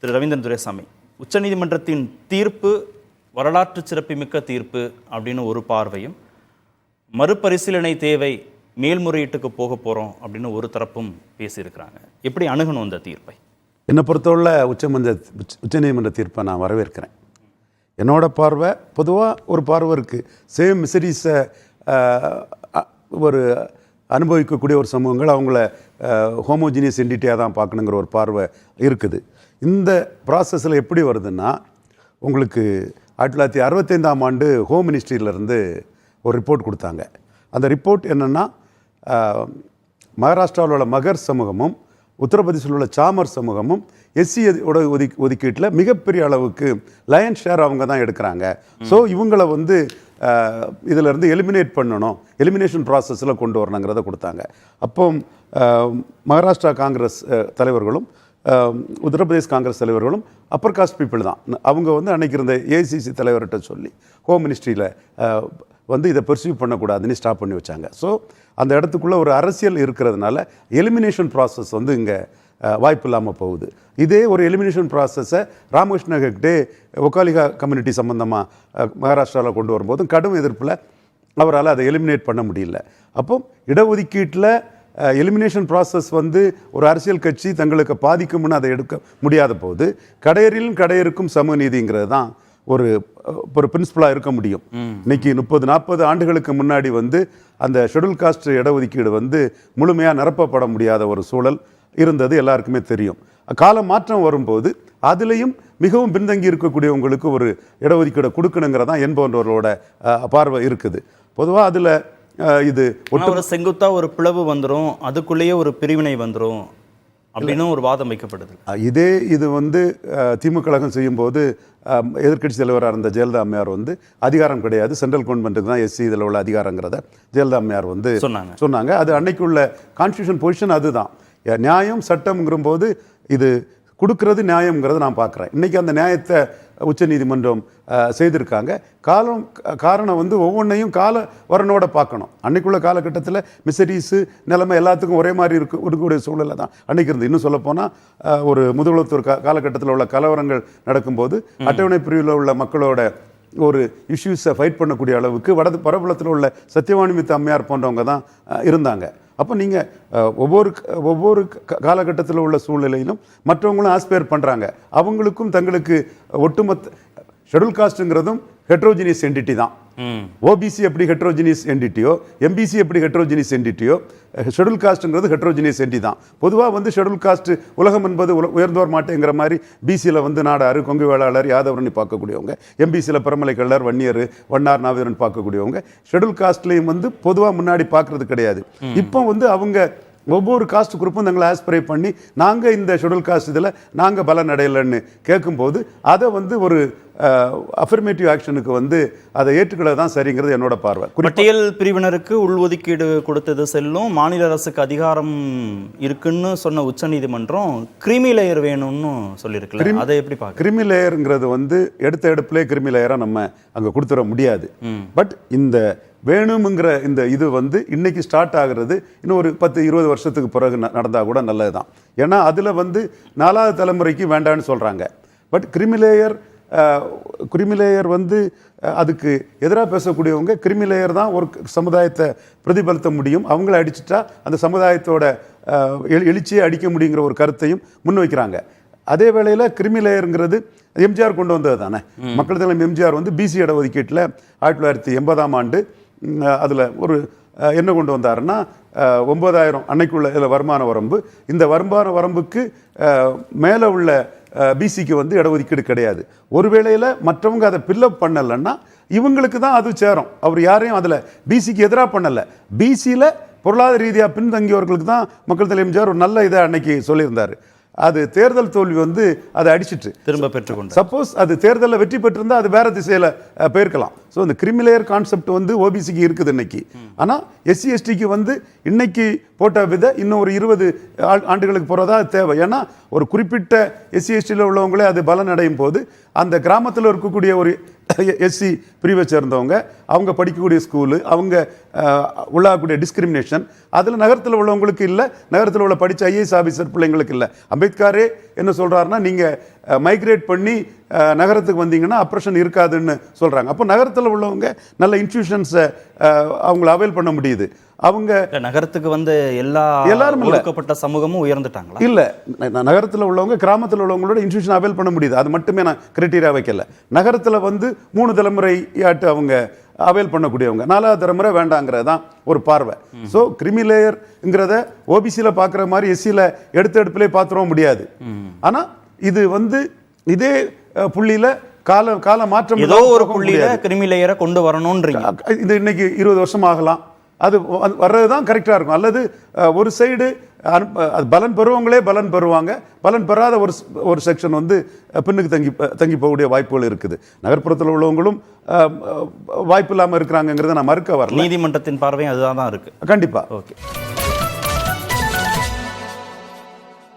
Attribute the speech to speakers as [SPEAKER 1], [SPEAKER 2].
[SPEAKER 1] திரு ரவீந்திரன் துரைசாமி, உச்சநீதிமன்றத்தின் தீர்ப்பு வரலாற்று சிறப்புமிக்க தீர்ப்பு அப்படின்னு ஒரு பார்வையும், மறுபரிசீலனை தேவை, மேல்முறையீட்டுக்கு போக போகிறோம் அப்படின்னு ஒரு தரப்பும் பேசியிருக்கிறாங்க. எப்படி அணுகணும் அந்த தீர்ப்பை?
[SPEAKER 2] என்னை பொறுத்தவரை உச்சநீதிமன்ற தீர்ப்பை நான் வரவேற்கிறேன். என்னோட பார்வை பொதுவாக ஒரு பார்வை இருக்குது. சேம் மிசரிஸை ஒரு அனுபவிக்கக்கூடிய ஒரு சமூகங்கள் அவங்கள ஹோமோஜினியஸ் என்டிட்டியாக தான் பார்க்கணுங்கிற ஒரு பார்வை இருக்குது. இந்த ப்ராசஸில் எப்படி வருதுன்னா, உங்களுக்கு 1965ஆம் ஆண்டு ஹோம் மினிஸ்ட்ரியிலேருந்து ஒரு ரிப்போர்ட் கொடுத்தாங்க. அந்த ரிப்போர்ட் என்னென்னா, மகாராஷ்டிராவில் உள்ள மகர் சமூகமும் உத்தரப்பிரதேசில் உள்ள சாமர் சமூகமும் எஸ்சியோட ஒதுக்கீட்டில் மிகப்பெரிய அளவுக்கு லயன் ஷேர் அவங்க தான் எடுக்கிறாங்க. ஸோ இவங்களை வந்து இதிலேருந்து எலிமினேட் பண்ணணும், எலிமினேஷன் ப்ராசஸில் கொண்டு வரணுங்கிறத கொடுத்தாங்க. அப்போ மகாராஷ்டிரா காங்கிரஸ் தலைவர்களும் உத்தரப்பிரதேஷ் காங்கிரஸ் தலைவர்களும் அப்பர் காஸ்ட் பீப்புள் தான். அவங்க வந்து அன்றைக்கி இருந்த ஏசிசி தலைவர்கிட்ட சொல்லி ஹோம் மினிஸ்ட்ரியில் வந்து இதை பெர்சீவ் பண்ணக்கூடாதுன்னு ஸ்டாப் பண்ணி வச்சாங்க. ஸோ அந்த இடத்துக்குள்ளே ஒரு அரசியல் இருக்கிறதுனால எலிமினேஷன் ப்ராசஸ் வந்து இங்கே வாய்ப்பு இல்லாமல் போகுது. இதே ஒரு எலிமினேஷன் ப்ராசஸை ராமகிருஷ்ண ஹெக்டே ஒகாலிகா கம்யூனிட்டி சம்மந்தமாக மகாராஷ்டிராவில் கொண்டு வரும்போதும் கடும் எதிர்ப்பில் அவரால் அதை எலிமினேட் பண்ண முடியல. அப்போ இடஒதுக்கீட்டில் எலிமினேஷன் ப்ராசஸ் வந்து ஒரு அரசியல் கட்சி தங்களுக்கு பாதிக்கும்னு அதை எடுக்க முடியாத போது கடையருக்கும் சமநீதிங்கிறது தான் ஒரு பிரின்சிபலாக இருக்க முடியும். இன்னைக்கு 30-40 ஆண்டுகளுக்கு முன்னாடி வந்து அந்த ஷெட்யூல் காஸ்ட் இடஒதுக்கீடு வந்து முழுமையாக நிரப்பப்பட முடியாத ஒரு சூழல் இருந்தது, எல்லாருக்குமே தெரியும். கால மாற்றம் வரும்போது அதுலேயும் மிகவும் பின்தங்கி இருக்கக்கூடியவங்களுக்கு ஒரு இடஒதுக்கீடை கொடுக்கணுங்கிறதான் என்பவர்களோட பார்வை இருக்குது. பொதுவாக அதில் இது
[SPEAKER 1] ஒரு செங்குத்தா ஒரு பிளவு வந்துடும், அதுக்குள்ளேயே ஒரு பிரிவினை வந்துடும் அப்படின்னு ஒரு வாதம் வைக்கப்படுது.
[SPEAKER 2] இது வந்து திமுக கழகம் செய்யும்போது எதிர்க்கட்சி தலைவராக இருந்த ஜெயலலிதா அம்மையார் வந்து அதிகாரம் கிடையாது, சென்ட்ரல் கவர்மெண்ட்டுக்கு தான் எஸ்சி இதில் உள்ள அதிகாரங்கிறத ஜெயலலிதா அம்மையார் வந்து சொன்னாங்க. அது அன்னைக்கு உள்ள கான்ஸ்டியூஷன் பொசிஷன் அதுதான். நியாயம் சட்டம்ங்கிறபோது இது கொடுக்கறது நியாயங்கிறத நான் பார்க்குறேன். இன்றைக்கி அந்த நியாயத்தை உச்சநீதிமன்றம் செய்திருக்காங்க. காரணம் வந்து ஒவ்வொன்றையும் கால வரனோட பார்க்கணும். அன்றைக்குள்ள காலகட்டத்தில் மிசரிஸு நிலைமை எல்லாத்துக்கும் ஒரே மாதிரி இருக்கக்கூடிய சூழலில் தான் அன்றைக்கி இருந்து. இன்னும் சொல்லப்போனால் ஒரு முதுகுளத்தூர் காலகட்டத்தில் உள்ள கலவரங்கள் நடக்கும்போது அட்டவணை பிரிவில் உள்ள மக்களோட ஒரு இஷ்யூஸை ஃபைட் பண்ணக்கூடிய அளவுக்கு வடபுலத்தில் உள்ள சத்யவாணி அம்மையார் போன்றவங்க தான் இருந்தாங்க. அப்போ நீங்கள் ஒவ்வொரு காலகட்டத்தில் உள்ள சூழ்நிலையிலும் மற்றவங்களும் ஆஸ்பயர் பண்ணுறாங்க. அவங்களுக்கும் தங்களுக்கு ஒட்டுமொத்த ஷெட்யூல் காஸ்ட்டுங்கிறதும் ஹெட்ரோஜினியஸ் என்டிட்டி தான். ஓபிசி எப்படி ஹெட்ரோஜினியஸ் என்டிட்டியோ, எம்பிசி எப்படி ஹெட்ரோஜினியஸ் என்டிட்டியோ, ஷெட்யூல் காஸ்ட்டுங்கிறது ஹெட்ரோஜினியஸ் என்டி தான். பொதுவாக வந்து ஷெட்யூல் காஸ்ட் உலகம் என்பது உயர்ந்தோர் மாட்டேங்கிற மாதிரி பிசியில் வந்து நாடாறு, கொங்கு வேளாளர், யாதவர்னு பார்க்கக்கூடியவங்க, எம்பிசியில் பிரமலை கள்ளர், வன்னியர், வண்ணார், நாவிதரன் பார்க்கக்கூடியவங்க. ஷெட்யூல் காஸ்ட்லேயும் வந்து பொதுவாக முன்னாடி பார்க்கறது கிடையாது. இப்போ வந்து அவங்க ஒவ்வொரு காஸ்ட் குரூப்பும் தங்களை ஆஸ்பிரை பண்ணி நாங்கள் இந்த ஷெட்யூல் காஸ்ட் இதில் நாங்கள் பலன் அடையலைன்னு கேட்கும்போது அதை வந்து ஒரு அஃபர்மேட்டிவ் ஆக்ஷனுக்கு வந்து அதை ஏற்றுக்களை தான் சரிங்கிறது என்னோட பார்வை.
[SPEAKER 1] பட்டியல் பிரிவினருக்கு உள்ஒதுக்கீடு கொடுத்தது செல்லும், மாநில அரசுக்கு அதிகாரம் இருக்குன்னு சொன்ன உச்சநீதிமன்றம் கிரிமி லேயர் வேணும்னு சொல்லியிருக்கலாம். அதை எப்படி பார்க்க?
[SPEAKER 2] கிரிமி லேயருங்கிறது வந்து எடுப்பிலே கிரிமி லேயராக நம்ம அங்கே கொடுத்துட முடியாது. பட் இந்த வேணுங்கிற இந்த இது வந்து இன்னைக்கு ஸ்டார்ட் ஆகிறது இன்னும் ஒரு 10-20 வருஷத்துக்கு பிறகு நடந்தால் கூட நல்லது தான். ஏன்னா அதில் வந்து 4வது தலைமுறைக்கு வேண்டான்னு சொல்கிறாங்க. பட் கிரிமிலேயர் வந்து அதுக்கு எதிராக பேசக்கூடியவங்க கிரிமிலேயர் தான் ஒரு சமுதாயத்தை பிரதிபலித்த முடியும், அவங்கள அடிச்சுட்டா அந்த சமுதாயத்தோட எழுச்சியை அடிக்க முடியுங்கிற ஒரு கருத்தையும் முன்வைக்கிறாங்க. அதே வேளையில் கிரிமிலேயருங்கிறது எம்ஜிஆர் கொண்டு வந்தது தானே. மக்கள் தலைவர் எம்ஜிஆர் வந்து பிசி இடஒதுக்கீட்டில் 1980ஆம் ஆண்டு அதில் ஒரு என்ன கொண்டு வந்தாருன்னா 9,000 அன்னைக்குள்ள இதில் வருமான வரம்பு. இந்த வருமான வரம்புக்கு மேலே உள்ள பிசிக்கு வந்து இடஒதுக்கீடு கிடையாது. ஒரு வேளையில் மற்றவங்க அதை பில்லப் பண்ணலைன்னா இவங்களுக்கு தான் அது சேரும். அவர் யாரையும் அதில் பிசிக்கு எதிராக பண்ணலை. பிசியில் பொருளாதார ரீதியாக பின்தங்கியவர்களுக்கு தான் மக்கள் தலைவர் எம்ஜிஆர் ஒரு நல்ல இதை அன்னைக்கு சொல்லியிருந்தார். அது தேர்தல் தோல்வி வந்து அதை அடிச்சிட்டு
[SPEAKER 1] திரும்ப பெற்றுக்கொண்டு,
[SPEAKER 2] சப்போஸ் அது தேர்தலில் வெற்றி பெற்றிருந்தால் அது வேற திசையில் போயிருக்கலாம். ஸோ இந்த கிரிமிலேயர் கான்செப்ட் வந்து ஓபிசிக்கு இருக்குது இன்னைக்கு. ஆனால் எஸ்சி எஸ்டிக்கு வந்து இன்னைக்கு போட்ட வித இன்னும் ஒரு 20 ஆண்டுகளுக்கு போகிறதா தேவை. ஏன்னா ஒரு குறிப்பிட்ட எஸ்சி எஸ்டியில் உள்ளவங்களே அது பலன் அடையும் போது அந்த கிராமத்தில் இருக்கக்கூடிய ஒரு எஸ்சி பிரிவை சேர்ந்தவங்க அவங்க படிக்கக்கூடிய ஸ்கூலு, அவங்க உள்ளாகக்கூடிய டிஸ்கிரிமினேஷன் அதில் நகரத்தில் உள்ளவங்களுக்கு இல்லை, நகரத்தில் உள்ள படித்த ஐஏஎஸ் ஆஃபீஸர் பிள்ளைங்களுக்கு இல்லை. அம்பேத்கரே என்ன சொல்றாருன்னா, நீங்கள் மைக்ரேட் பண்ணி நகரத்துக்கு வந்தீங்கன்னா அப்ரஷன் இருக்காதுன்னு சொல்கிறாங்க. அப்போ நகரத்தில் உள்ளவங்க நல்ல இன்ஸ்டிடியூஷன்ஸை அவங்கள அவைல் பண்ண முடியுது. அவங்க
[SPEAKER 1] நகரத்துக்கு வந்து எல்லாரும் ஒடுக்கப்பட்ட சமூகமும் உயர்ந்துட்டாங்களா? இல்லை,
[SPEAKER 2] நகரத்தில் உள்ளவங்க கிராமத்தில் உள்ளவங்களோட இன்ஸ்டிடியூஷன் அவைல் பண்ண முடியுது. அது மட்டுமே நான் கிரைட்டீரியா வைக்கல. நகரத்தில் வந்து 3 தலைமுறையாட்டு அவங்க அவைல் பண்ணக்கூடியவங்க, 4வது தலைமுறை வேண்டாங்கிறது தான் ஒரு பார்வை. ஸோ கிரிமி லேயர்ங்கிறத ஓபிசியில் பார்க்குற மாதிரி எஸ்சியில் எடுப்பிலே பார்த்துட முடியாது. ஆனால் இது வந்து இதே புள்ளியில் கால மாற்றம்
[SPEAKER 1] ஏதோ ஒரு புள்ளியில கிரிமி லேயரை கொண்டு வரணும்ன்றீங்க.
[SPEAKER 2] இது இன்னைக்கு 20 வருஷம் ஆகலாம். அது வர்றது தான் கரெக்டாக இருக்கும். அல்லது ஒரு சைடு அது பலன் பெறுவங்களே பலன் பெறுவாங்க, பலன் பெறாத ஒரு செக்ஷன் வந்து பின்னுக்கு தங்கி போகக்கூடிய வாய்ப்புகள் இருக்குது. நகர்ப்புறத்தில் உள்ளவங்களும் வாய்ப்பு இல்லாமல் இருக்கிறாங்கிறத நான் மறுக்க வரல.
[SPEAKER 1] நீதிமன்றத்தின் பார்வையும் அதுதான் இருக்கு.
[SPEAKER 2] கண்டிப்பாக.
[SPEAKER 1] ஓகே.